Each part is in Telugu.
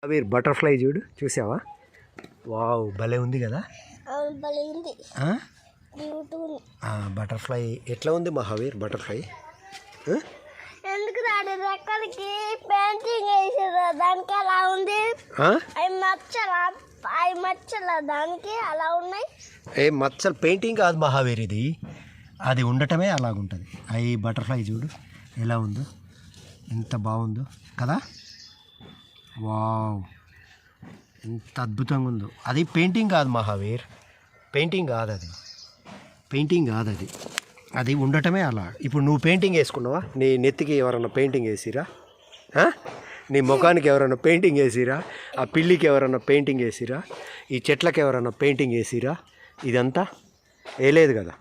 అవి బటర్ఫ్లై చూడు, చూసావా? వావ్, భలే ఉంది కదా. బటర్ఫ్లై ఎట్లా ఉంది మహావీర్? బటర్ఫ్లై ఎందుకు రెక్కలకి పెయింటింగ్ వేసారు, దానికి అలా ఉంది. అవి మచ్చల దానికి అలా ఉన్నాయి. ఏ మచ్చలు పెయింటింగ్ కాదు మహావీర్, ఇది అది ఉండటమే అలాగుంటుంది. అవి బటర్ఫ్లై చూడు ఎలా ఉందో, ఎంత బాగుందో కదా. వావ్, ఎంత అద్భుతంగా ఉందో. అది పెయింటింగ్ కాదు మహావీర్, పెయింటింగ్ కాదు అది, పెయింటింగ్ కాదు అది, అది ఉండటమే అలా. ఇప్పుడు నువ్వు పెయింటింగ్ వేసుకున్నావా? నీ నెత్తికి ఎవరన్నా పెయింటింగ్ వేసిరా? నీ ముఖానికి ఎవరైనా పెయింటింగ్ వేసిరా? ఆ పిల్లికి ఎవరైనా పెయింటింగ్ వేసిరా? ఈ చెట్లకి ఎవరైనా పెయింటింగ్ వేసిరా? ఇదంతా వేయలేదు కదా.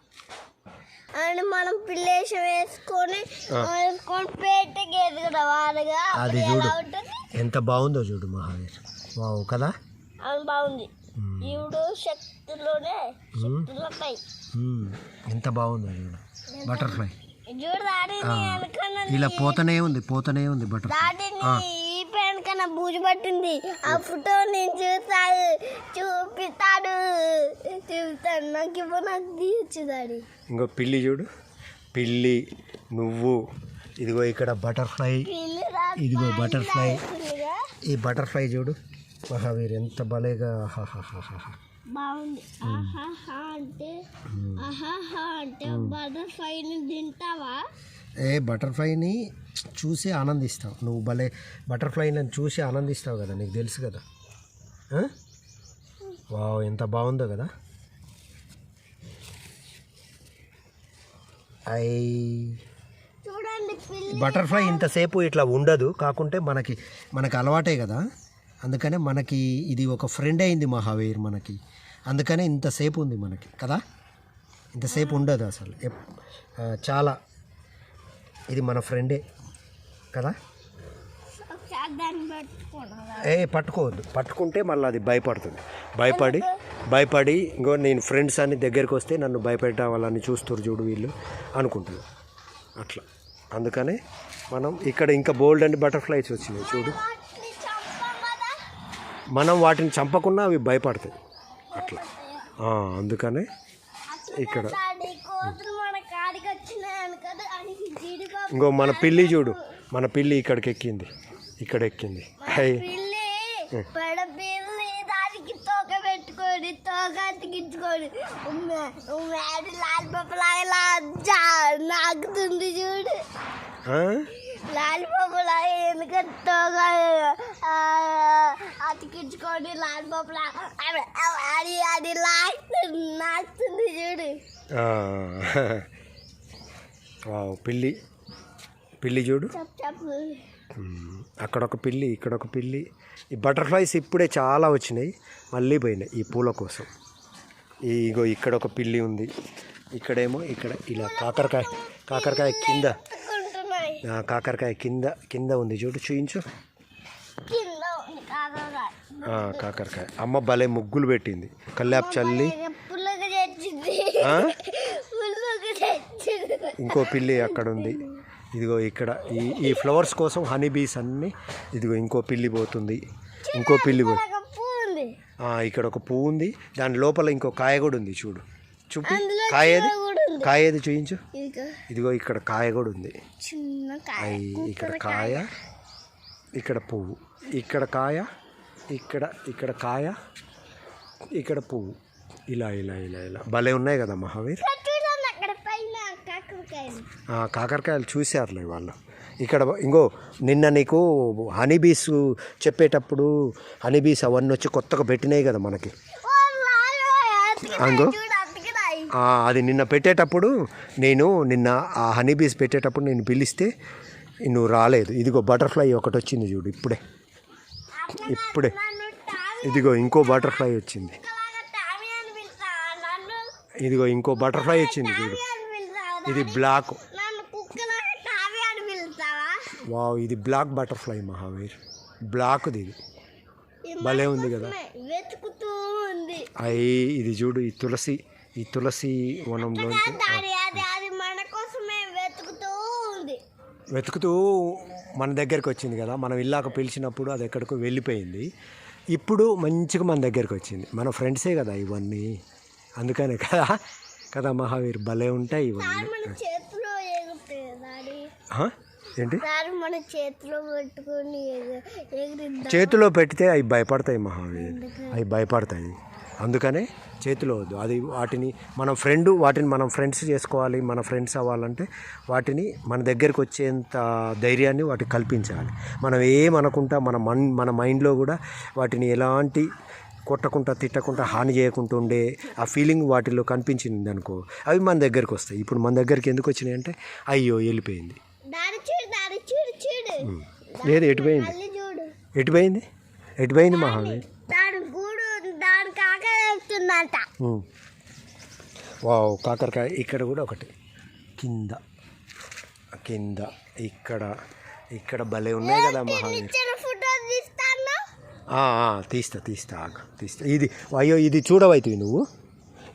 అండ్ మనం పిల్లేసి వేసుకొని అది చూడు ఎంత బాగుందో చూడు మహావీర్. వావ్ కదా, బాగుంది. ఇప్పుడు శక్తిలోనే ఎంత బాగుందో చూడు బటర్ఫ్లై. ఇలా పోతనే ఉంది, పోతనే ఉంది బటర్ఫ్లై. కన్నా బూజు పట్టింది. ఆ ఫోటో నేను చూపిస్తాడు నాకు ఇప్పుడు నాకు తీర్చుదాడి. ఇంకో పిల్లి చూడు, పిల్లి, నువ్వు, ఇదిగో ఇక్కడ బటర్ఫ్లై, ఇదిగో బటర్ఫ్లై. ఈ బటర్ఫ్లై చూడు మహావీర్ ఎంత భలేగా బాగుంది. అంటే బటర్ఫ్లైని తింటావా? బటర్ఫ్లైని చూసి ఆనందిస్తావు నువ్వు. భలే బటర్ఫ్లైని చూసి ఆనందిస్తావు కదా, నీకు తెలుసు కదా. వావ్, ఎంత బాగుందో కదా. చూడండి, బటర్ఫ్లై ఇంతసేపు ఇట్లా ఉండదు, కాకుంటే మనకి అలవాటే కదా. అందుకనే మనకి ఇది ఒక ఫ్రెండ్ అయింది మహావీర్ మనకి. అందుకనే ఇంతసేపు ఉంది మనకి కదా. ఇంతసేపు ఉండదు అసలు, చాలా. ఇది మన ఫ్రెండే కదా. పట్టుకోవద్దు, పట్టుకుంటే మళ్ళీ అది భయపడుతుంది. భయపడి ఇంకో నేను ఫ్రెండ్స్ అని దగ్గరికి వస్తే నన్ను భయపెట్టాలని చూస్తారు చూడు వీళ్ళు అనుకుంటున్నారు అట్లా. అందుకనే మనం ఇక్కడ ఇంకా బోల్డ్ అండ్ బటర్ఫ్లైస్ వచ్చినాయి చూడు. మనం వాటిని చంపకుండా అవి భయపడతాయి అట్లా. అందుకనే ఇక్కడ ఇంకో మన పిల్లి చూడు, మన పిల్లి ఇక్కడికి ఎక్కింది, ఇక్కడ ఎక్కింది. దానికి తోక పెట్టుకోండి, తోక అతికించుకోండి. లాలిపాపలాగా నాకుతుంది చూడు, లాలిపాపలాగా ఎందుకంటే తోక అతికించుకోండి. లాలిపాపలా అది నాకుతుంది చూడు. పిల్లి చూడు, అక్కడొక పిల్లి, ఇక్కడొక పిల్లి. ఈ బటర్ఫ్లైస్ ఇప్పుడే చాలా వచ్చినాయి, మళ్ళీ పోయినాయి ఈ పూల కోసం. ఇగో ఇక్కడ ఒక పిల్లి ఉంది, ఇక్కడేమో ఇక్కడ ఇలా కాకరకాయ కింద ఉంది చూడు, చూయించు. కాకరకాయ అమ్మ భలే ముగ్గులు పెట్టింది, కల్లాపు చల్లి. ఇంకో పిల్లి అక్కడ ఉంది. ఇదిగో ఇక్కడ ఈ ఫ్లవర్స్ కోసం హనీ బీస్ అన్నీ. ఇదిగో ఇంకో పిల్లి పోతుంది, ఇంకో పిల్లి ఇక్కడ ఒక పువ్వు ఉంది, దాని లోపల ఇంకో కాయ కూడా ఉంది చూడు. చూపి కాయేది చూయించు. ఇదిగో ఇక్కడ కాయ కూడా ఉంది. ఇక్కడ కాయ, ఇక్కడ పువ్వు, ఇక్కడ కాయ, ఇక్కడ కాయ, ఇక్కడ పువ్వు. ఇలా భలే ఉన్నాయి కదా మహావీర్. కాకరకాయలు చూశారులే వాళ్ళు. ఇక్కడ ఇంకో నిన్న నీకు హనీబీస్ చెప్పేటప్పుడు హనీబీస్ అవన్నీ వచ్చి కొత్తగా పెట్టినాయి కదా మనకి. అంగో అది నిన్న పెట్టేటప్పుడు నిన్న ఆ హనీబీస్ పెట్టేటప్పుడు నేను పిలిస్తే నువ్వు రాలేదు. ఇదిగో బటర్ఫ్లై ఒకటి వచ్చింది చూడు ఇప్పుడే. ఇదిగో ఇంకో బటర్ఫ్లై వచ్చింది, ఇదిగో ఇంకో బటర్ఫ్లై వచ్చింది చూడు. ఇది బ్లాక్. వావ్, ఇది బ్లాక్ బటర్ఫ్లై మహావీర్, బ్లాక్ది. ఇది భలే ఉంది కదా. ఇది చూడు, ఈ తులసి వనంలోంచి వెతుకుతూ మన దగ్గరికి వచ్చింది కదా, మనం ఇల్లాక పిలిచినప్పుడు అది ఎక్కడికో వెళ్ళిపోయింది. ఇప్పుడు మంచిగా మన దగ్గరికి వచ్చింది. మన ఫ్రెండ్సే కదా ఇవన్నీ, అందుకనే కదా మహావీర్, భలే ఉంటాయి ఇవన్నీ. మన చేతిలో ఎగురుతాయి డాడీ. ఏంటి డాడీ మన చేతిలో పెట్టుకొని ఎగిరిద్దాం. చేతిలో పెడితే అవి భయపడతాయి మహావీర్, అవి భయపడతాయి. అందుకనే చేతిలో వద్దు. అది వాటిని మనం ఫ్రెండ్స్ చేసుకోవాలి. మన ఫ్రెండ్స్ అవ్వాలంటే వాటిని మన దగ్గరికి వచ్చేంత ధైర్యాన్ని వాటికి కల్పించాలి. మనం ఏమనుకుంటా మన మైండ్లో కూడా వాటిని ఎలాంటి కొట్టకుండా తిట్టకుండా హాని చేయకుండా ఉండే ఆ ఫీలింగ్ వాటిలో కనిపించింది అనుకో, అవి మన దగ్గరికి వస్తాయి. ఇప్పుడు మన దగ్గరికి ఎందుకు వచ్చినాయి అంటే అయ్యో వెళ్ళిపోయింది. లేదు ఎటుపోయింది మహావీర్. వావ్, కాకరకాయ ఇక్కడ కూడా ఒకటి కింద ఇక్కడ భలే ఉన్నాయి కదా మహావీర్. తీస్తా ఆగు, తీస్తా. ఇది చూడవైతివి నువ్వు,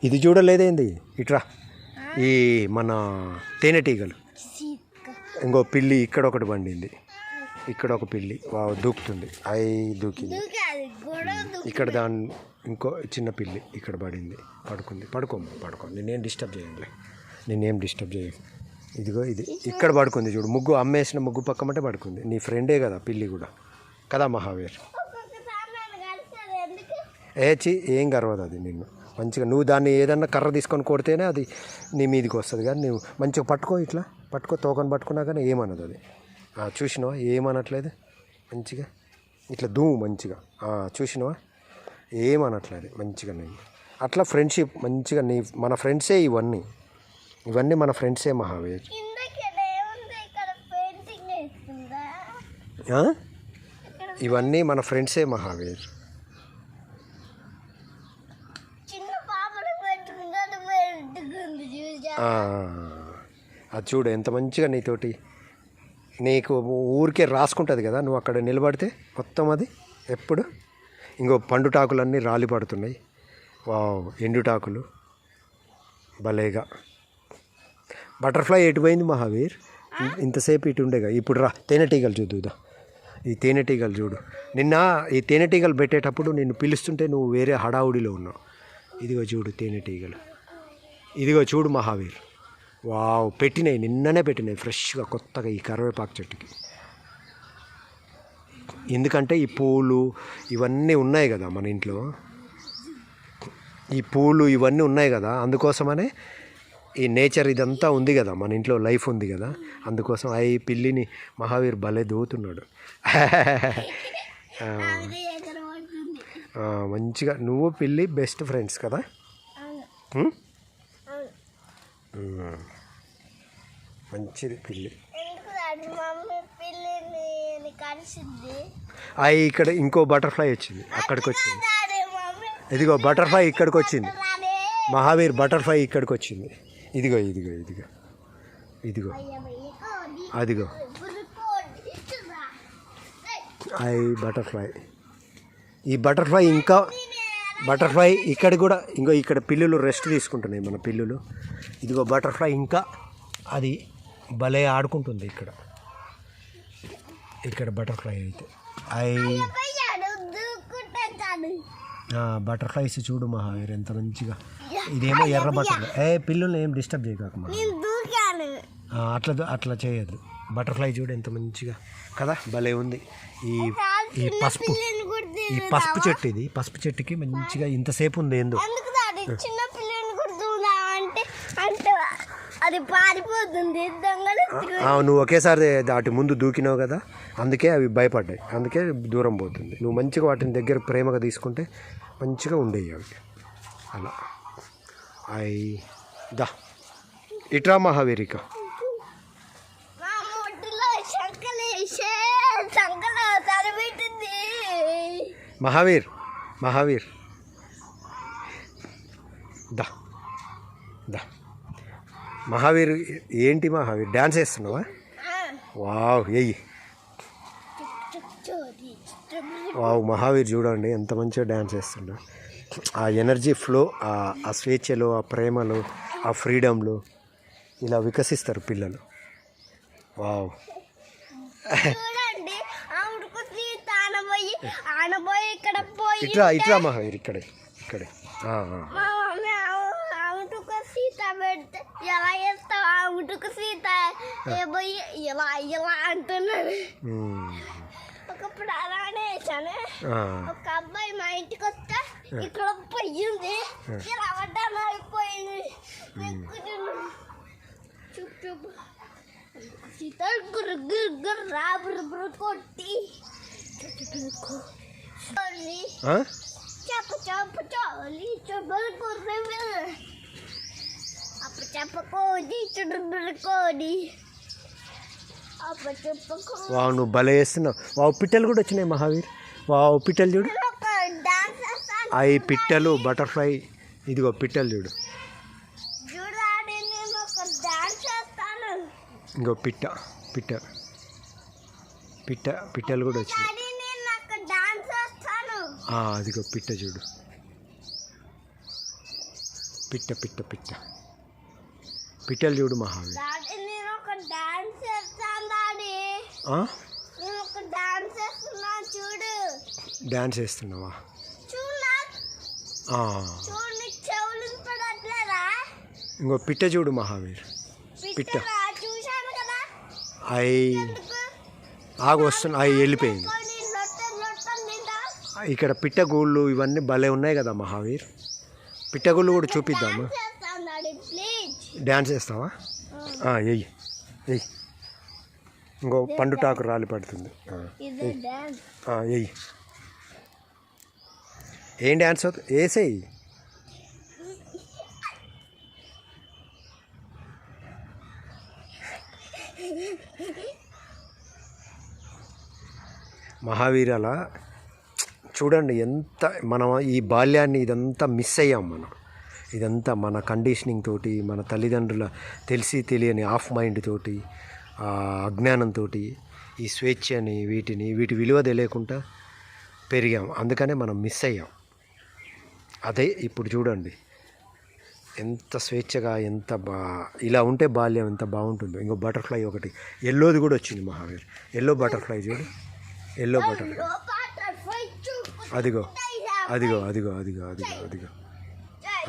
ఇది చూడలేదేంది? ఇట్రా, ఈ మన తేనెటీగలు. ఇంకో పిల్లి ఇక్కడ ఒకటి పండింది, ఇక్కడ ఒక పిల్లి దూకుతుంది, దూకింది. ఇక్కడ ఇంకో చిన్న పిల్లి ఇక్కడ పడింది, పడుకో. నేనేం డిస్టర్బ్ చేయను. ఇదిగో ఇది ఇక్కడ పడుకుంది చూడు, అమ్మేసిన ముగ్గు పక్కమంటే పడుకుంది. నీ ఫ్రెండే కదా పిల్లి కూడా, కదా మహావీర్. ఏం గర్వదు అది నిన్ను. మంచిగా నువ్వు దాన్ని ఏదన్నా కర్ర తీసుకొని కొడితేనే అది నీ మీదకి వస్తుంది. కానీ నువ్వు మంచిగా పట్టుకో తోకను పట్టుకున్నా కానీ ఏమన్నది అది. చూసినావా, ఏమనట్లేదు. మంచిగా ఇట్లా దుమ్ము మంచిగా చూసినావా, ఏమనట్లేదు మంచిగా. నేను అట్లా ఫ్రెండ్షిప్ మంచిగా మన ఫ్రెండ్సే ఇవన్నీ మన ఫ్రెండ్సే మహావీర్. ఇవన్నీ మన ఫ్రెండ్సే మహావీర్. అది చూడు ఎంత మంచిగా నీతోటి, నీకు ఊరికే రాసుకుంటుంది కదా, నువ్వు అక్కడ నిలబడితే మొత్తం అది ఎప్పుడు. ఇంకో పండుటాకులన్నీ రాలి పడుతున్నాయి. ఎండుటాకులు భలేగా. బటర్ఫ్లై ఎటుపోయింది మహావీర్? ఇంతసేపు ఇటు ఉండేగా, ఇప్పుడు రా తేనెటీగలు చూద్దా. ఈ తేనెటీగలు చూడు, నిన్న ఈ తేనెటీగలు పెట్టేటప్పుడు నిన్ను పిలుస్తుంటే నువ్వు వేరే హడావుడిలో ఉన్నావు. ఇదిగో చూడు తేనెటీగలు, ఇదిగో చూడు మహావీర్. పెట్టినాయి, నిన్ననే పెట్టినాయి ఫ్రెష్గా కొత్తగా ఈ కరివేపాకు చెట్టుకి. ఎందుకంటే ఈ పూలు ఇవన్నీ ఉన్నాయి కదా మన ఇంట్లో, అందుకోసమనే ఈ నేచర్ ఇదంతా ఉంది కదా మన ఇంట్లో, లైఫ్ ఉంది కదా, అందుకోసం ఈ పిల్లిని మహావీర్ భలే దూతున్నాడు. మంచిగా నువ్వు పిల్లి బెస్ట్ ఫ్రెండ్స్ కదా. మంచిది పిల్లి. ఇక్కడ ఇంకో బటర్ఫ్లై వచ్చింది, అక్కడికి వచ్చింది. ఇదిగో బటర్ఫ్లై ఇక్కడికి వచ్చింది మహావీర్, బటర్ఫ్లై ఇక్కడికి వచ్చింది. ఇదిగో అదిగో బటర్ఫ్లై. ఈ బటర్ఫ్లై ఇక్కడ కూడా ఇక్కడ పిల్లులు రెస్ట్ తీసుకుంటున్నాయి మన పిల్లులు. ఇదిగో బటర్ఫ్లై ఇంకా అది భలే ఆడుకుంటుంది ఇక్కడ బటర్ఫ్లై అయితే. బటర్ఫ్లైస్ చూడు మహావీర్ ఎంత మంచిగా. ఇదేమో ఎర్ర బటర్ఫ్లై. పిల్లుల్ని ఏం డిస్టర్బ్ చేయక అట్లా చేయొద్దు. బటర్ఫ్లై చూడు ఎంత మంచిగా కదా, భలే ఉంది. ఈ పసుపు చెట్టు, ఇది పసుపు చెట్టుకి మంచిగా ఇంతసేపు ఉంది. ఏందో చిన్న పిల్లని అంటే అది పారిపోతుంది. నువ్వు ఒకేసారి దాటి ముందు దూకినావు కదా, అందుకే అవి భయపడ్డాయి, అందుకే దూరం పోతుంది. నువ్వు మంచిగా వాటిని దగ్గర ప్రేమగా తీసుకుంటే మంచిగా ఉండేవి అవి. అలా ఇట్రా మహావీరిక. మహావీర్ మహావీర్ ఏంటి మహావీర్, డ్యాన్స్ వేస్తున్నావా? ఎయ్యి. మహావీర్ చూడండి ఎంత మంచిగా డ్యాన్స్ వేస్తుండో. ఆ ఎనర్జీ ఫ్లో, ఆ స్వేచ్ఛలో, ఆ ప్రేమలో, ఆ ఫ్రీడంలో ఇలా వికసిస్తారు పిల్లలు. చూడండి ఆవిడకు సీత ఆనబోయి ఇక్కడ పోయి ఇట్లా మహావీర్ ఇక్కడే మా మమ్మీ ఆవిడకు సీత పెడితే ఎలా చేస్తావు ఆవిడకు సీత పోయి ఇలా అంటున్నాడు. ఒకప్పుడు అలానే వేసాను. ఒక అబ్బాయి మా ఇంటికి వస్తే ఇక్కడ పోయింది ఇలా అడ్డాను అయిపోయింది. చుట్టూ సీత గుర్రు గుర్రు రాబురు కొట్టి చెప్ప చాలి చుట్టూ గుర్రు అప్పుడు చెప్పకోడి చుట్టూ కోడి అప్పుడు చెప్పకో. వావ్ నువ్వు భలే వేస్తున్నావు. వావ్ పిట్టలు కూడా వచ్చినాయి మహావీర్. వావ్ పిట్టలు చూడు. అవి పిట్టలు బటర్ఫ్లై. ఇదిగో పిట్టలు చూడు. ఇంకో పిట్టలు కూడా వచ్చినాయి. అదిగో పిట్ట చూడు. పిట్టలు చూడు మహావీర్. డాన్స్ వేస్తున్నావా? ఇంకో పిట్ట చూడు మహావీర్. పిట్ట అవి వస్తున్నా అవి వెళ్ళిపోయింది. ఇక్కడ పిట్టగూళ్ళు ఇవన్నీ భలే ఉన్నాయి కదా మహావీర్. పిట్టగూళ్ళు కూడా చూపిద్దామా? డ్యాన్స్ వేస్తావా? వెయ్యి ఇంకో పండుటాకు రాలి పడుతుంది. వెయ్యి. ఏం డ్యాన్స్ అవుతుంది? వేసేయి. మహావీర్ అలా చూడండి ఎంత మనం ఈ బాల్యాన్ని ఇదంతా మిస్ అయ్యాం మనం. ఇదంతా మన కండిషనింగ్ తోటి, మన తల్లిదండ్రుల తెలిసి తెలియని ఆఫ్ మైండ్ తోటి, అజ్ఞానంతో ఈ స్వేచ్ఛని వీటి విలువ తెలియకుండా పెరిగాం. అందుకనే మనం మిస్ అయ్యాం. అదే ఇప్పుడు చూడండి ఎంత స్వేచ్ఛగా ఇలా ఉంటే బాల్యం ఎంత బాగుంటుందో. ఇంకో బటర్ఫ్లై ఒకటి ఎల్లోది కూడా వచ్చింది మహావీర్. ఎల్లో బటర్ఫ్లై చూడు. ఎల్లో బటర్ఫ్లై అదిగో అదిగో అదిగో అదిగో అదిగో అదిగో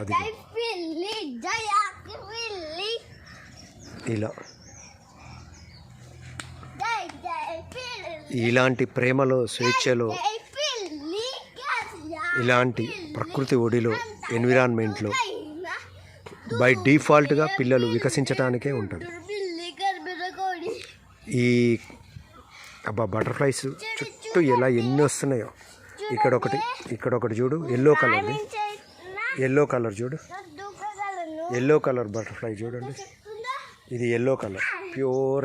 అదిగో ఇలా ఇలాంటి ప్రేమలో, స్వేచ్ఛలో, ఇలాంటి ప్రకృతి ఒడిలో, ఎన్విరాన్మెంట్లో బై డిఫాల్ట్గా పిల్లలు వికసించడానికే ఉంటుంది. ఈ బటర్ఫ్లైస్ చుట్టూ ఎలా ఎన్ని వస్తున్నాయో. ఇక్కడ ఒకటి చూడు. ఎల్లో కలర్ చూడు. ఎల్లో కలర్ బటర్ఫ్లై చూడండి. ఇది yellow colour, pure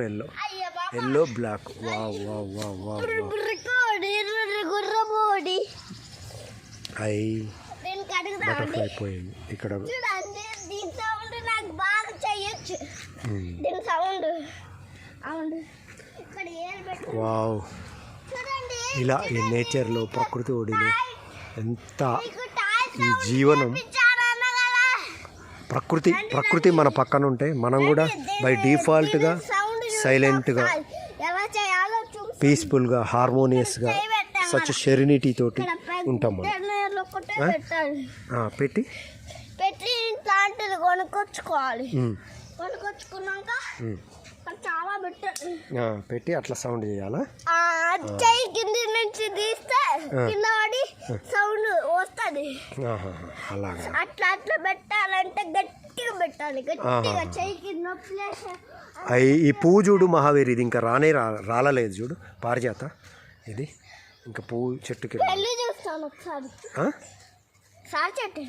yellow black. Wow wow wow wow butterfly పోయింది. ఇక్కడ వావ్ ఇలా ఈ నేచర్లో, ప్రకృతి ఒడిలో ఎంత ఈ జీవనం. ప్రకృతి మన పక్కన ఉంటే మనం కూడా బై డిఫాల్ట్గా సైలెంట్గా, పీస్ఫుల్గా, హార్మోనియస్గా, సచ్ సెరెనిటీ తోటి ఉంటాం మనం. పెట్టి ప్లాంట్లు కొనుక్కొచ్చుకోవాలి. కొనుక్కొచ్చుకున్నాక చాలా పెట్టి అట్లా సౌండ్ చేయాలా? చెయ్యి కింద నుంచి తీస్తే కింద పడి సౌండ్ వస్తుంది. అలాగా అట్లా పెట్టాలంటే గట్టిగా పెట్టాలి. గట్టిగా చెయ్యి కింద ప్లేస్. ఈ పువ్వు చూడు మహావీర్. ఇది ఇంకా రాలేదు చూడు. పారిజాత ఇది ఇంకా పువ్వు చెట్టుకి. పెళ్ళి చూస్తాను ఒకసారి. సార్ చెట్టు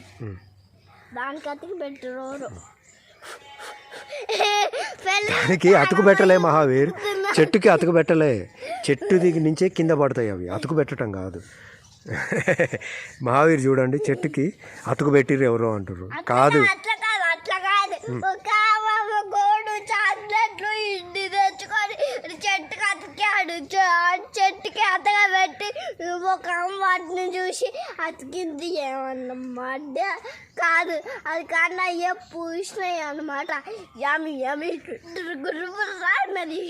దానికి అతికి పెట్టరు. దానికి అతుకు పెట్టలే మహావీర్. చెట్టుకి అతుకు పెట్టలే. చెట్టు దిగి నుంచే కింద పడతాయి అవి. అతుకు పెట్టడం కాదు మహావీర్. చూడండి చెట్టుకి అతుకు పెట్టిర్రు ఎవరో అంటారు. కాదు చెట్టుకి అతికాడు చెట్టుకి అతగా పెట్టి ఒక వాటిని చూసి అతికింది ఏమన్నమాట కాదు అది కన్నా ఏ పూసినాయి అన్నమాట యమి యమి గుర్రది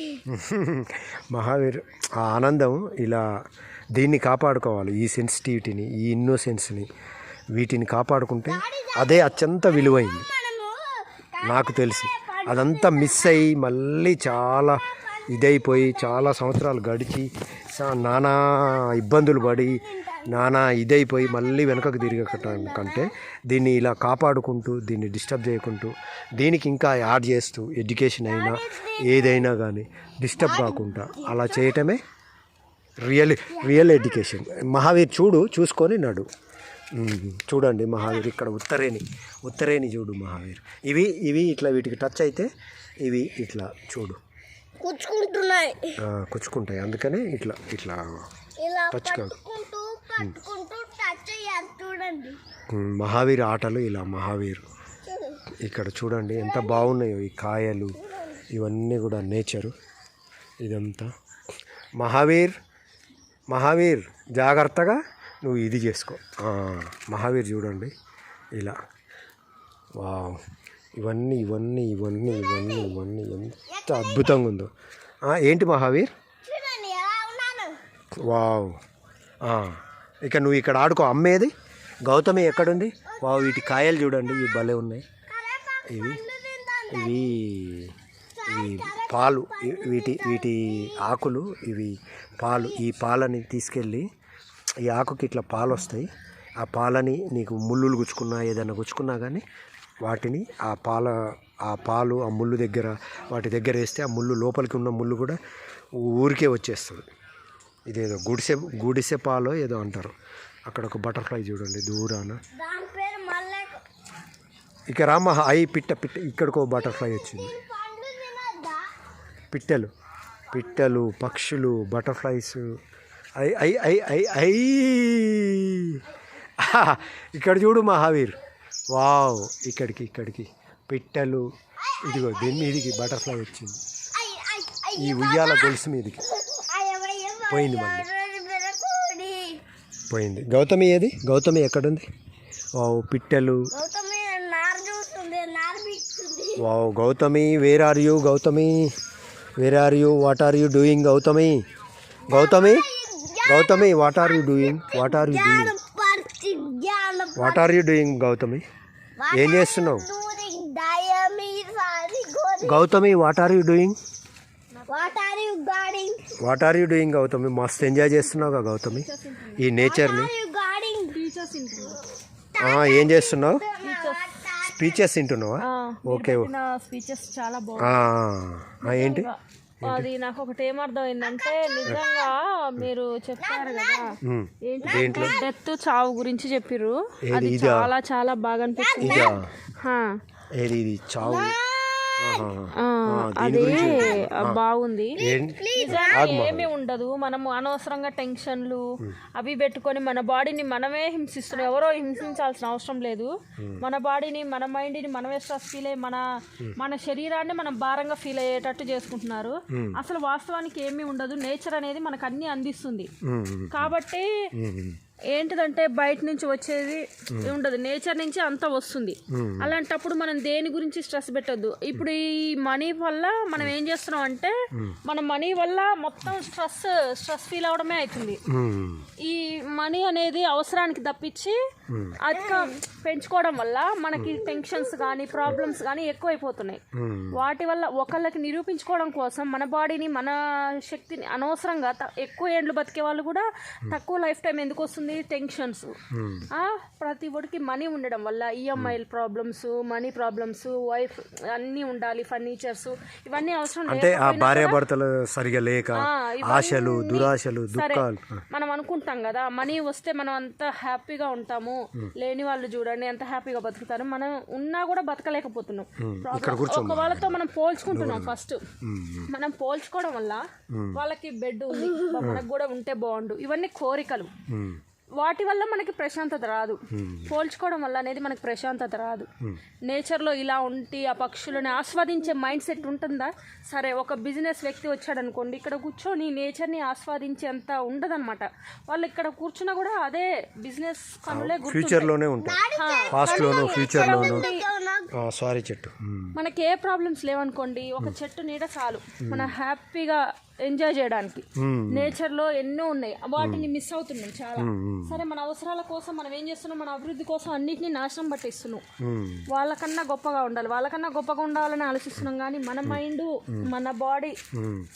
మహావీర్ ఆ ఆనందం ఇలా దీన్ని కాపాడుకోవాలి, ఈ సెన్సిటివిటీని, ఈ ఇన్నోసెన్స్ని, వీటిని కాపాడుకుంటే అదే అత్యంత విలువైంది. నాకు తెలిసి అదంతా మిస్ అయ్యి మళ్ళీ చాలా ఇదైపోయి చాలా సంవత్సరాలు గడిచి నానా ఇబ్బందులు పడి నానా ఇదైపోయి మళ్ళీ వెనకకు తిరగటం కంటే దీన్ని ఇలా కాపాడుకుంటూ దీన్ని డిస్టర్బ్ చేయకుంటూ దీనికి ఇంకా యాడ్ చేస్తూ ఎడ్యుకేషన్ అయినా ఏదైనా కానీ డిస్టర్బ్ కాకుండా అలా చేయటమే రియల్ ఎడ్యుకేషన్. మహావీర్ చూసుకొని నడు. చూడండి మహావీర్ ఇక్కడ ఉత్తరేని చూడు మహావీర్. ఇవి ఇట్లా వీటికి టచ్ అయితే ఇవి ఇట్లా చూడు కుచ్చుకుంటాయి, అందుకనే ఇట్లా టచ్ కాదు. మహావీర్ ఆటలు ఇలా మహావీర్. ఇక్కడ చూడండి ఎంత బాగున్నాయో ఈ కాయలు, ఇవన్నీ కూడా నేచరు ఇదంతా. మహావీర్ జాగ్రత్తగా నువ్వు ఇది చేసుకో. మహావీర్ చూడండి ఇలా. వావ్, ఇవన్నీ ఎంత అద్భుతంగా ఉందో. ఏంటి మహావీర్? వావ్, ఇక నువ్వు ఇక్కడ ఆడుకో. అమ్మేది గౌతమి ఎక్కడుంది? వావ్, వీటి కాయలు చూడండి, ఇవి భలే ఉన్నాయి. ఇవి పాలు, వీటి ఆకులు, ఇవి పాలు. ఈ పాలని తీసుకెళ్ళి ఈ ఆకుకి ఇట్లా పాలు వస్తాయి. ఆ పాలని నీకు ముళ్ళులు గుచ్చుకున్నా ఏదైనా గుచ్చుకున్నా కానీ వాటిని ఆ పాలు ఆ ముళ్ళు దగ్గర వాటి దగ్గర వేస్తే ఆ ముళ్ళు లోపలికి ఉన్న ముళ్ళు కూడా ఊరికే వచ్చేస్తుంది. ఇదేదో గుడిసె పాలో ఏదో అంటారు. అక్కడ ఒక బటర్ఫ్లై చూడండి దూరాన. ఇక రామ పిట్ట ఇక్కడికో బటర్ఫ్లై వచ్చింది. పిట్టలు పక్షులు బటర్ఫ్లైస్ ఇక్కడ చూడు మహావీర్. వావ్, ఇక్కడికి పిట్టలు. ఇదిగో దీని మీదికి బటర్ఫ్లై వచ్చింది, ఈ ఉయ్యాల గొలుసు మీదికి పోయింది, మళ్ళీ పోయింది. గౌతమి ఎక్కడుంది? వావ్, పిట్టలు. Wow, Gautami where are you? What are you doing? Gautami what are you doing? Gautami ఏం చేస్తున్నావు? Gautami what are you doing? Gautami మస్తు ఎంజాయ్ చేస్తున్నావుగా గౌతమి ఈ నేచర్ని. ఏం చేస్తున్నావు? స్పీచెస్ వింటున్నావా? ఓకే. స్పీచెస్ చాలా బాగుంది. ఏంటి అది నాకు ఒకటి ఏమర్థమైందంటే, నిజంగా మీరు చెప్పారు కదా ఏంటి డెత్ చావు గురించి చెప్పిర్రు, అది చాలా బాగా అనిపించింది. ఇది చావు అదే బాగుంది. ఏమీ ఉండదు, మనము అనవసరంగా టెన్షన్లు అవి పెట్టుకొని మన బాడీని మనమే హింసిస్తున్నాం. ఎవరో హింసించాల్సిన అవసరం లేదు. మన బాడీని మన మైండ్ని మనమే స్ట్రెస్ ఫీల్ అయ్యి మన శరీరాన్ని మనం భారంగా ఫీల్ అయ్యేటట్టు చేసుకుంటున్నారు. అసలు వాస్తవానికి ఏమీ ఉండదు. నేచర్ అనేది మనకు అన్ని అందిస్తుంది. కాబట్టి ఏంటిదంటే బయట నుంచి వచ్చేది ఉండదు, నేచర్ నుంచి అంతా వస్తుంది. అలాంటప్పుడు మనం దేని గురించి స్ట్రెస్ పెట్టొద్దు. ఇప్పుడు ఈ మనీ వల్ల మనం ఏం చేస్తున్నాం అంటే, మన మనీ వల్ల మొత్తం స్ట్రెస్ ఫీల్ అవడమే అవుతుంది. ఈ మనీ అనేది అవసరానికి తప్పించి అధిక పెంచుకోవడం వల్ల మనకి టెన్షన్స్ కానీ ప్రాబ్లమ్స్ కానీ ఎక్కువైపోతున్నాయి. వాటి వల్ల ఒకళ్ళకి నిరూపించుకోవడం కోసం మన బాడీని మన శక్తిని అనవసరంగా ఎక్కువ ఏండ్లు బతికే వాళ్ళు కూడా తక్కువ లైఫ్ టైం ఎందుకు వస్తుంది? టెన్షన్స్. ప్రతి ఒడికి మనీ ఉండడం వల్ల EMI problems, money problems, wife అన్నీ ఉండాలి, ఫర్నిచర్స్ ఇవన్నీ అవసరం. అంటే ఆ భార్యాభర్తలు సరిగా లేక ఆశలు దురాశలు దుఃఖాలు. మనం అనుకుంటాం కదా మనీ వస్తే మనం అంత హ్యాపీగా ఉంటాము, లేని వాళ్ళు చూడండి ఎంత హ్యాపీగా బతుకుతారు, మనం ఉన్నా కూడా బతకలేకపోతున్నాం. ఒక వాళ్ళతో మనం పోల్చుకుంటున్నాం. ఫస్ట్ మనం పోల్చుకోవడం వల్ల వాళ్ళకి బెడ్ ఉంది, మనకు కూడా ఉంటే బాగుండు, ఇవన్నీ కోరికలు. వాటి వల్ల మనకి ప్రశాంతత రాదు, పోల్చుకోవడం వల్ల అనేది మనకి ప్రశాంతత రాదు. నేచర్లో ఇలా ఉండి ఆ పక్షులను ఆస్వాదించే మైండ్ సెట్ ఉంటుందా? సరే, ఒక బిజినెస్ వ్యక్తి వచ్చాడు అనుకోండి, ఇక్కడ కూర్చొని నేచర్ని ఆస్వాదించేంత ఉండదన్నమాట. వాళ్ళు ఇక్కడ కూర్చున్నా కూడా అదే బిజినెస్ పనులే ఫ్యూచర్లోనే ఉంటాయి, పాస్ట్లోనూ ఫ్యూచర్లోనూ. సారీ చెట్టు, మనకి ఏ ప్రాబ్లమ్స్ లేవనుకోండి, ఒక చెట్టు నీడ చాలు మన హ్యాపీగా ఎంజాయ్ చేయడానికి. నేచర్లో ఎన్నో ఉన్నాయి, వాటిని మిస్ అవుతున్నాం చాలా. సరే, మన అవసరాల కోసం మనం ఏం చేస్తున్నాం, మన అభివృద్ధి కోసం అన్నిటినీ నాశనం పట్టిస్తున్నాం. వాళ్ళకన్నా గొప్పగా ఉండాలి, వాళ్ళకన్నా గొప్పగా ఉండాలని ఆలోచిస్తున్నాం. కానీ మన మైండ్, మన బాడీ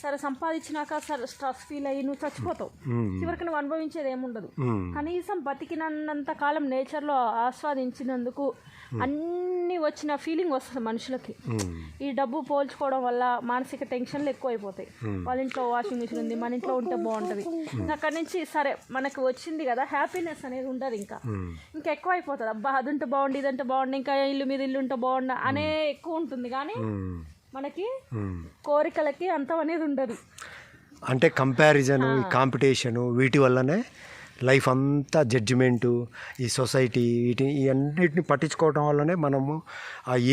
సరే సంపాదించినాక సరే స్ట్రెస్ ఫీల్ అయ్యి నువ్వు చచ్చిపోతావు. చివరికి నువ్వు అనుభవించేది ఏముండదు. కనీసం బతికినంత కాలం నేచర్లో ఆస్వాదించినందుకు అన్నీ వచ్చిన ఫీలింగ్ వస్తుంది మనుషులకి. ఈ డబ్బు పోల్చుకోవడం వల్ల మానసిక టెన్షన్లు ఎక్కువైపోతాయి. వాళ్ళ ఇంట్లో వాషింగ్ మిషన్ ఉంది, మన ఇంట్లో ఉంటే బాగుంటుంది. అక్కడి నుంచి సరే మనకు వచ్చింది కదా, హ్యాపీనెస్ అనేది ఉండదు. ఇంకా ఎక్కువ అయిపోతుంది. అబ్బా అది ఉంటే బాగుండి, ఇదంటే బాగుండి, ఇంకా ఇల్లు మీద ఇల్లు ఉంటే బాగుండ అనే ఎక్కువ ఉంటుంది. కానీ మనకి కోరికలకి అంతం అనేది ఉండదు. అంటే కంపారిజను, ఈ కాంపిటీషను, వీటి వల్లనే లైఫ్ అంతా జడ్జిమెంటు, ఈ సొసైటీ, ఈ అన్నిటిని పట్టించుకోవడం వల్లనే మనము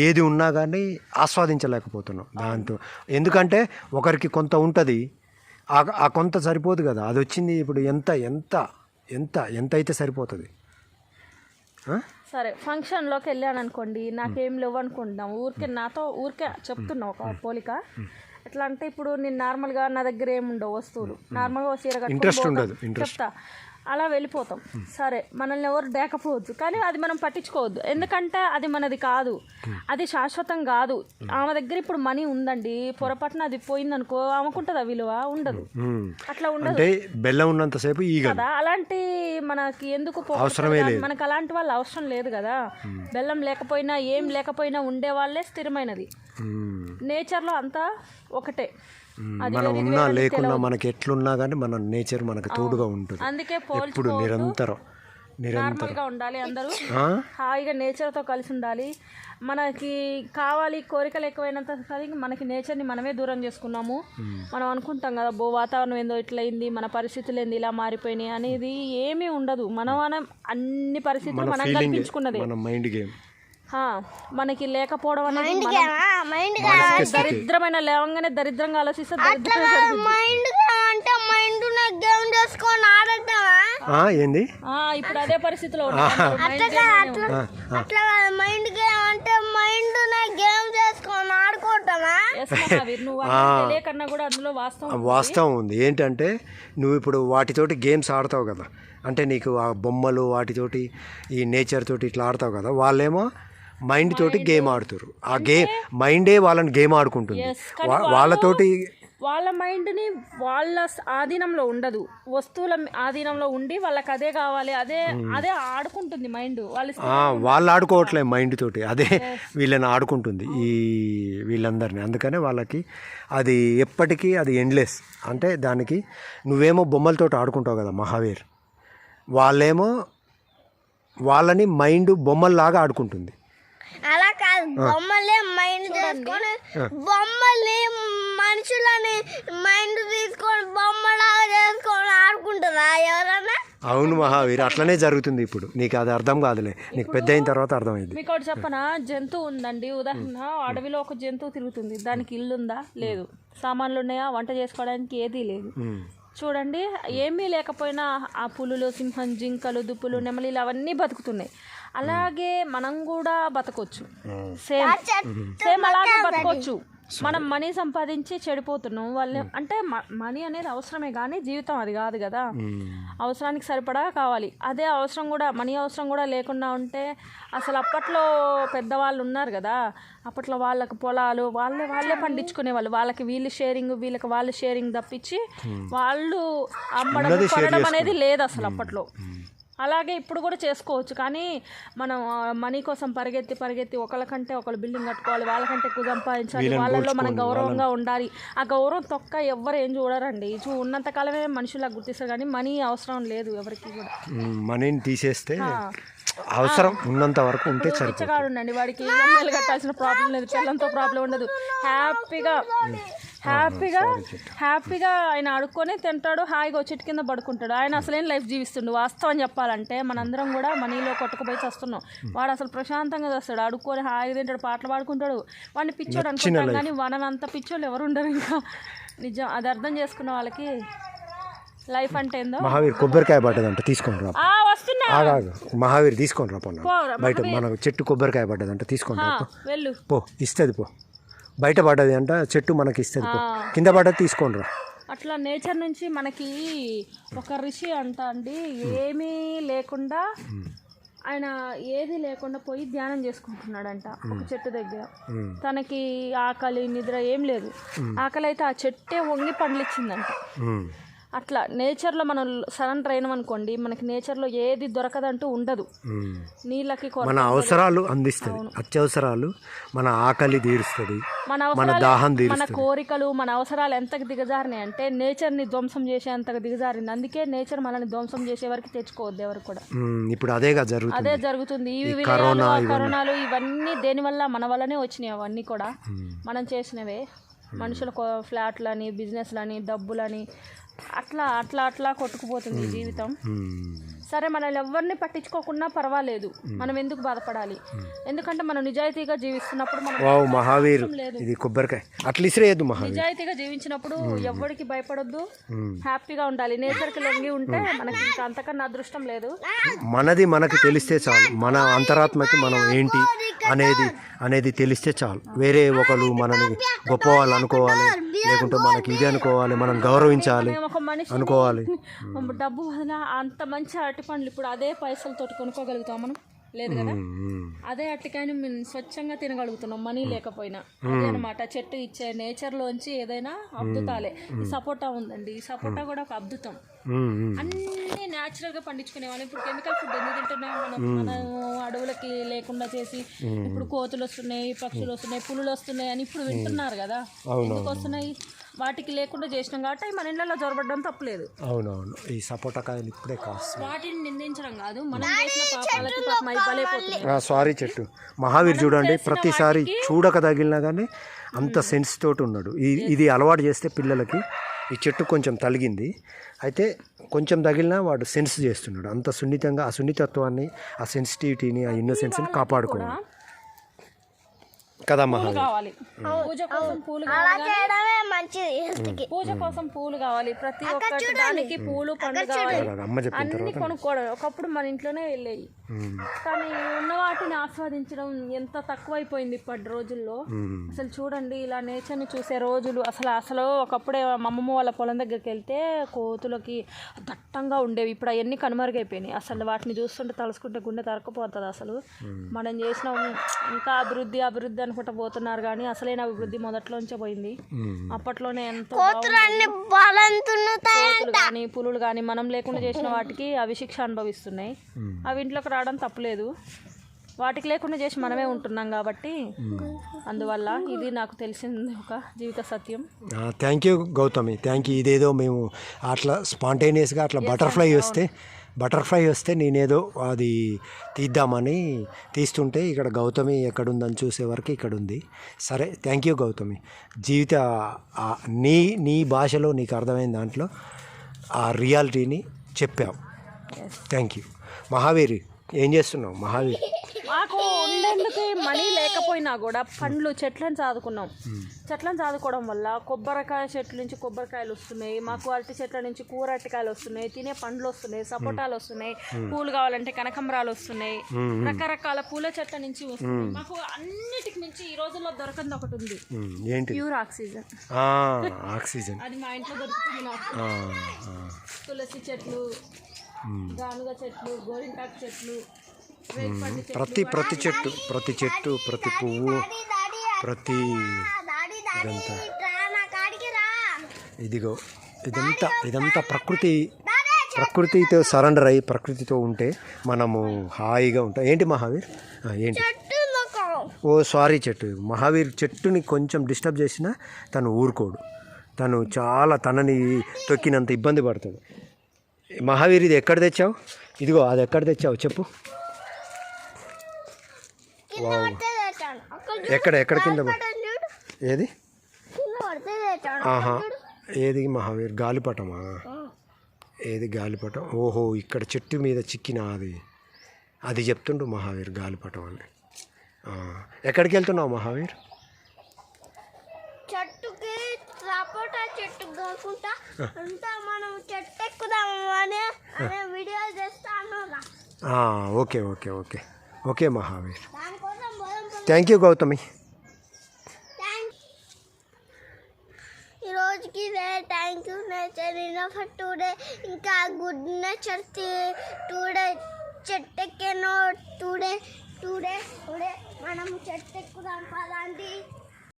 ఏది ఉన్నా కానీ ఆస్వాదించలేకపోతున్నాం దాంతో. ఎందుకంటే ఒకరికి కొంత ఉంటుంది, ఆ కొంత సరిపోదు కదా. అది వచ్చింది ఇప్పుడు ఎంత ఎంత ఎంత ఎంత అయితే సరిపోతుంది. సరే, ఫంక్షన్లోకి వెళ్ళాను అనుకోండి, నాకేం లేవు అనుకుంటున్నాం, ఊరికే చెప్తున్నా ఒక పోలిక. ఎట్లా అంటే ఇప్పుడు నేను నార్మల్గా నా దగ్గర ఏముండవు వస్తువులు, నార్మల్గా చీర కట్టుకుంటూ చెప్తా, అలా వెళ్ళిపోతాం. సరే, మనల్ని ఎవరు దేకపోవచ్చు, కానీ అది మనం పట్టించుకోవద్దు. ఎందుకంటే అది మనది కాదు, అది శాశ్వతం కాదు. ఆమె దగ్గర ఇప్పుడు మనీ ఉందండి, పొరపాటున అది పోయిందనుకో, ఆమెకుంటుందా విలువ? ఉండదు. అట్లా ఉండదు, బెల్లం ఉన్నంతసేపు కదా. అలాంటి మనకి ఎందుకు మనకు అలాంటి వాళ్ళు అవసరం లేదు కదా. బెల్లం లేకపోయినా ఏం లేకపోయినా ఉండే వాళ్ళే స్థిరమైనది. నేచర్లో అంతా ఒకటే. మనం ఉన్నా లేకున్నా మనకి ఎట్లున్నా కానీ మన నేచర్ మనకు తోడుగా ఉంటుంది. అందుకే ఎప్పుడు నిరంతరం నార్మల్గా ఉండాలి, అందరూ హాయిగా నేచర్తో కలిసి ఉండాలి. మనకి కావాలి కోరికలు ఎక్కువైనంత మనకి నేచర్ని మనమే దూరం చేసుకున్నాము. మనం అనుకుంటాం కదా, వాతావరణం ఏందో ఇట్లయింది, మన పరిస్థితులు ఏంది ఇలా మారిపోయినాయి అనేది ఏమీ ఉండదు. మనం అన్ని పరిస్థితులు మనం కల్పించుకున్నది. మనకి లేకపోవడం అనేది దరిద్రమైన లేవంగానే దరిద్రంగా ఆలోచిస్తే ఏంది ఇప్పుడు అదే పరిస్థితిలో వాస్తవం ఉంది. ఏంటంటే నువ్వు ఇప్పుడు వాటితోటి గేమ్స్ ఆడతావు కదా, అంటే నీకు ఆ బొమ్మలు వాటితోటి ఈ నేచర్ తోటి ఇట్లా ఆడతావు కదా, వాళ్ళేమో మైండ్ తోటి గేమ్ ఆడుతారు. ఆ మైండే వాళ్ళని గేమ్ ఆడుకుంటుంది. వాళ్ళతోటి వాళ్ళ మైండ్ని వాళ్ళ ఆధీనంలో ఉండదు, వస్తువుల ఆధీనంలో ఉండి వాళ్ళకి అదే కావాలి, అదే ఆడుకుంటుంది మైండ్. వాళ్ళు ఆడుకోవట్లేదు మైండ్ తోటి, అదే వీళ్ళని ఆడుకుంటుంది వీళ్ళందరినీ. అందుకనే వాళ్ళకి అది ఎప్పటికీ అది ఎండ్లెస్. అంటే దానికి నువ్వేమో బొమ్మలతోటి ఆడుకుంటావు కదా మహావీర్, వాళ్ళేమో వాళ్ళని మైండ్ బొమ్మల్లాగా ఆడుకుంటుంది. అలా కాదు, బొమ్మలే మైండ్ తీసుకొని బొమ్మల్ని మనుషులని మైండ్ తీసుకొని బొమ్మలాగా చేసుకొని ఆడుకుంటుందా ఎవరన్నా? అవును మహావీర్, అట్లనే జరుగుతుంది. ఇప్పుడు నీకు అది అర్థం కాదులే, నీకు పెద్ద అయిన తర్వాత అర్థమైంది. మీకు ఒకటి చెప్పనా, జంతువు ఉందండి, ఉదాహరణ అడవిలో ఒక జంతువు తిరుగుతుంది, దానికి ఇల్లు ఉందా? లేదు. సామాన్లు ఉన్నాయా? వంట చేసుకోవడానికి ఏదీ లేదు. చూడండి, ఏమీ లేకపోయినా ఆ పులులు, సింహం, జింకలు, దుప్పులు, నెమలిలు అవన్నీ బతుకుతున్నాయి. అలాగే మనం కూడా బతకొచ్చు, సేమ్ అలాగే బతకొచ్చు. మనం మనీ సంపాదించి చెడిపోతున్నాం. వాళ్ళు అంటే మనీ అనేది అవసరమే కానీ జీవితం అది కాదు కదా. అవసరానికి సరిపడా కావాలి. అదే అవసరం కూడా, మనీ అవసరం కూడా లేకుండా ఉంటే అసలు అప్పట్లో పెద్దవాళ్ళు ఉన్నారు కదా, అప్పట్లో వాళ్ళకి పొలాలు వాళ్ళే పండించుకునే వాళ్ళు. వాళ్ళకి వీళ్ళు షేరింగ్, వీళ్ళకి వాళ్ళు షేరింగ్ తప్పించి వాళ్ళు అమ్మడం కొనడం అనేది లేదు అసలు అప్పట్లో. అలాగే ఇప్పుడు కూడా చేసుకోవచ్చు, కానీ మనం మనీ కోసం పరిగెత్తి ఒకళ్ళకంటే ఒకళ్ళు బిల్డింగ్ కట్టుకోవాలి, వాళ్ళకంటే ఎక్కువ సంపాదించాలి, వాళ్ళలో మనం గౌరవంగా ఉండాలి. ఆ గౌరవం తొక్క ఎవ్వరు ఏం చూడరండి. ఉన్నంతకాలమే మనుషులకు గుర్తిస్తారు, కానీ మనీ అవసరం లేదు ఎవరికి కూడా. మనీని తీసేస్తే అవసరం ఉన్నంత వరకు ఉంటే ఉండండి, వాడికి ఈఎంఐలు కట్టాల్సిన ప్రాబ్లం లేదు, పిల్లలతో ప్రాబ్లం ఉండదు, హ్యాపీగా ఆయన ఆడుకొని తింటాడు, హాయిగా చెట్టు కింద పడుకుంటాడు. ఆయన అసలేం లైఫ్ జీవిస్తుండు. వాస్తవం చెప్పాలంటే మనందరం కూడా మనీలో కొట్టుకుపోయి వస్తున్నాం. వాడు అసలు ప్రశాంతంగా చేస్తాడు, ఆడుకొని హాయిగా తింటాడు, పాటలు పాడుకుంటాడు. వాడిని పిచ్చోడు అనుకుంటాం కానీ వాడనంత పిచ్చోళ్ళు ఎవరు ఉండరు. ఇంకా నిజం అది అర్థం చేసుకున్న వాళ్ళకి లైఫ్ అంటే ఏందో. మహావీర్ కొబ్బరికాయ పడ్డదంట, తీసుకొని రా. వస్తున్నా మహావీర్ తీసుకొని రా పొన్న, బయట మన చెట్టు కొబ్బరికాయ పడ్డదంట, తీసుకొని రా వెళ్ళు. పో, ఇస్తుంది పో. బయట పడ్డది అంట చెట్టు, మనకి ఇస్తుంది పో. కింద పడ్డది తీసుకొని రా. అట్లా నేచర్ నుంచి మనకి ఒక ఋషి అంట అండి, ఏమీ లేకుండా ఆయన ఏది లేకుండా పోయి ధ్యానం చేసుకుంటున్నాడంట ఒక చెట్టు దగ్గర. తనకి ఆకలి నిద్ర ఏం లేదు. ఆకలి అయితే ఆ చెట్టే వంగి పండ్లు ఇచ్చిందంట. అట్లా నేచర్లో మనం సరెండర్ అయినాం అనుకోండి, మనకి నేచర్లో ఏది దొరకదంటూ ఉండదు. నీళ్ళకి మన అవసరాలు అందిస్తుంది, అత్యవసరాలు, మన ఆకలి తీరుస్తుంది, మన దాహం తీరుస్తుంది. మన కోరికలు, మన అవసరాలు ఎంతకు దిగజారినాయి అంటే నేచర్ని ధ్వంసం చేసేంతకు దిగజారింది. అందుకే నేచర్ మనల్ని ధ్వంసం చేసే వరకు తెచ్చుకోవద్దు ఎవరు కూడా. ఇప్పుడు అదే జరుగుతుంది. ఈ కరోనాలు ఇవన్నీ దేనివల్ల? మన వల్లనే వచ్చినాయి. అవన్నీ కూడా మనం చేసినవే. మనుషుల ఫ్లాట్లని, బిజినెస్లని, డబ్బులని అట్లా కొట్టుకుపోతుంది ఈ జీవితం. సరే మనల్ని ఎవరిని పట్టించుకోకుండా పర్వాలేదు, మనం ఎందుకు బాధపడాలి? ఎందుకంటే మనం నిజాయితీగా జీవిస్తున్నప్పుడు మనం మహావీర్ ఇది కొబ్బరికాయ అట్లా ఇసిరేయద్దు. నిజాయితీగా జీవించినప్పుడు ఎవరికి భయపడొద్దు, హ్యాపీగా ఉండాలి. నేచర్కి లొంగి ఉంటే మనకి ఇంకా అంతకన్నా అదృష్టం లేదు. మనది మనకి తెలిస్తే చాలు, మన అంతరాత్మకి మనం ఏంటి అనేది తెలిస్తే చాలు. వేరే ఒకరు మనని గొప్ప వాళ్ళు అనుకోవాలి, లేకుంటే మనకి ఇది అనుకోవాలి, మనం గౌరవించాలి ఒక మనిషి అనుకోవాలి. డబ్బు వల్ల అంత మంచి అరటి పండ్లు ఇప్పుడు అదే పైసలతో కొనుక్కోగలుగుతాం మనం? లేదు కదా. అదే అరటికాయని మేము స్వచ్ఛంగా తినగలుగుతున్నాం మనీ లేకపోయినా. అదే అనమాట చెట్టు ఇచ్చే నేచర్లోంచి ఏదైనా అద్భుతాలే. ఈ సపోటా ఉందండి, ఈ సపోటా కూడా ఒక అద్భుతం. అన్నీ న్యాచురల్గా పండించుకునే వాళ్ళు. ఇప్పుడు కెమికల్ ఫుడ్ ఎందుకు తింటున్నాం మనం అడవులకి లేకుండా చేసి? ఇప్పుడు కోతులు వస్తున్నాయి, పక్షులు వస్తున్నాయి, పులులు వస్తున్నాయి అని ఇప్పుడు వింటున్నారు కదా. ఎందుకు వస్తున్నాయి? వాటికి లేకుండా చేసినాం కాబట్టి మన ఇళ్ళలో జొరబడ్డం తప్పలేదు. అవునవును, ఈ సపోటా కాయలు ఇప్పుడే కాదు. వాటిని నిందించడం కాదు, మనం చేసిన పాపాలకి సారీ చెట్టు. మహావీర్ చూడండి, ప్రతిసారి చూడక తగిలినా కానీ అంత సెన్స్ తోటి ఉన్నాడు. ఇది అలవాటు చేస్తే పిల్లలకి ఈ చెట్టు కొంచెం తలిగింది అయితే కొంచెం తగిలినా వాడు సెన్స్ చేస్తున్నాడు. అంత సున్నితంగా ఆ సున్నితత్వాన్ని, ఆ సెన్సిటివిటీని, ఆ ఇన్నోసెన్స్ని కాపాడుకోవాలి కదా మహావీర్. కావాలి పూజ కోసం పూలు పూజ కోసం పూలు కావాలి. ప్రతి ఒక్కటి దానికి పూలు పండ్లు కావాలి, అన్ని కొనుక్కోవడం. ఒకప్పుడు మన ఇంట్లోనే వెళ్ళేవి, కానీ ఉన్న వాటిని ఆస్వాదించడం ఎంత తక్కువైపోయింది ఇప్పటి రోజుల్లో. అసలు చూడండి, ఇలా నేచర్ని చూసే రోజులు అసలు ఒకప్పుడే మా అమ్మమ్మ వాళ్ళ పొలం దగ్గరికి వెళ్తే కోతులకి దట్టంగా ఉండేవి. ఇప్పుడు అవన్నీ కనుమరుగైపోయినాయి. అసలు వాటిని చూస్తుంటే తలుసుకుంటే గుండె తరకపోతుంది. అసలు మనం చేసిన ఇంకా అభివృద్ధి అనుకుంటా పోతున్నారు కానీ అసలైన అభివృద్ధి మొదట్లోంచే పోయింది. అప్పట్లోనే ఎంతో కానీ పులులు కానీ మనం లేకుండా చేసిన వాటికి అవి శిక్ష అనుభవిస్తున్నాయి. అవి ఇంట్లోకి రావడం తప్పులేదు, వాటికి లేకుండా చేసి మనమే ఉంటున్నాం కాబట్టి అందువల్ల ఇది నాకు తెలిసింది ఒక జీవిత సత్యం. Thank you Gautami, thank you. ఇదేదో మేము అట్లా స్పాంటేనియస్గా అట్లా బటర్ఫ్లై వస్తే నేనేదో అది తీద్దామని తీస్తుంటే ఇక్కడ గౌతమి ఎక్కడుందని చూసే వరకు ఇక్కడ ఉంది. సరే, థ్యాంక్ యూ గౌతమి. జీవిత నీ భాషలో నీకు అర్థమైన దాంట్లో ఆ రియాలిటీని చెప్పావు. Thank you. మహావీర్ ఏం చేస్తున్నావు? మహావీర్ మాకు ఉండేందుకు మనీ లేకపోయినా కూడా పండ్లు చెట్లను చదువుకున్నాం. చెట్లను చదువుకోవడం వల్ల కొబ్బరికాయ చెట్ల నుంచి కొబ్బరికాయలు వస్తున్నాయి, మాకు అరటి చెట్ల నుంచి కూర అరటికాయలు వస్తున్నాయి, తినే పండ్లు వస్తున్నాయి, సపోటాలు వస్తున్నాయి, పూలు కావాలంటే కనకంబరాలు వస్తున్నాయి, రకరకాల పూల చెట్ల నుంచి వస్తున్నాయి. మాకు అన్నిటికి మించి ఈ రోజుల్లో దొరకంది ఒకటి ఉంది, ప్యూర్ ఆక్సిజన్. అది మా ఇంట్లో దొరుకుతుంది. నాకు తులసి చెట్లు, గానుగ చెట్లు, గోరింటాకు చెట్లు, ప్రతి చెట్టు, ప్రతి పువ్వు, ప్రతి ఇదంతా ఇదిగో ఇదంతా ప్రకృతితో సరెండర్ అయ్యి ప్రకృతితో ఉంటే మనము హాయిగా ఉంటాం. ఏంటి మహావీర్? ఏంటి? ఓ సారీ చెట్టు. మహావీర్ చెట్టుని కొంచెం డిస్టర్బ్ చేసినా తను ఊరుకోడు, తను చాలా తనని తొక్కినంత ఇబ్బంది పడుతుంది. మహావీర్ ఇది ఎక్కడ తెచ్చావు? ఇదిగో అది ఎక్కడ తెచ్చావు చెప్పు. ఎక్కడ కింద? ఏది తెచ్చాడు ఆహా, ఏది మహావీర్ గాలిపటమా? ఏది గాలిపటం? ఓహో, ఇక్కడ చెట్టు మీద చిక్కిన అది చెప్తుండు మహావీర్ గాలిపటం అని. ఎక్కడికి వెళ్తున్నావు మహావీర్? చెట్టుకి సపోటా చెట్టు కాకుండా అంతా మనం చెట్టు ఎక్కుదాము అనే వీడియో చేస్తాను. Okay okay okay okay Mahavir. దానికోసం పోదాం. Thank you Gautami. ఈరోజుకి ఇదే thank you nature for today. ఇంకా గుడ్ నేచర్ టుడే చెట్టు ఎక్కాను. టుడే మనం చెట్టు ఎక్కుదాం పద.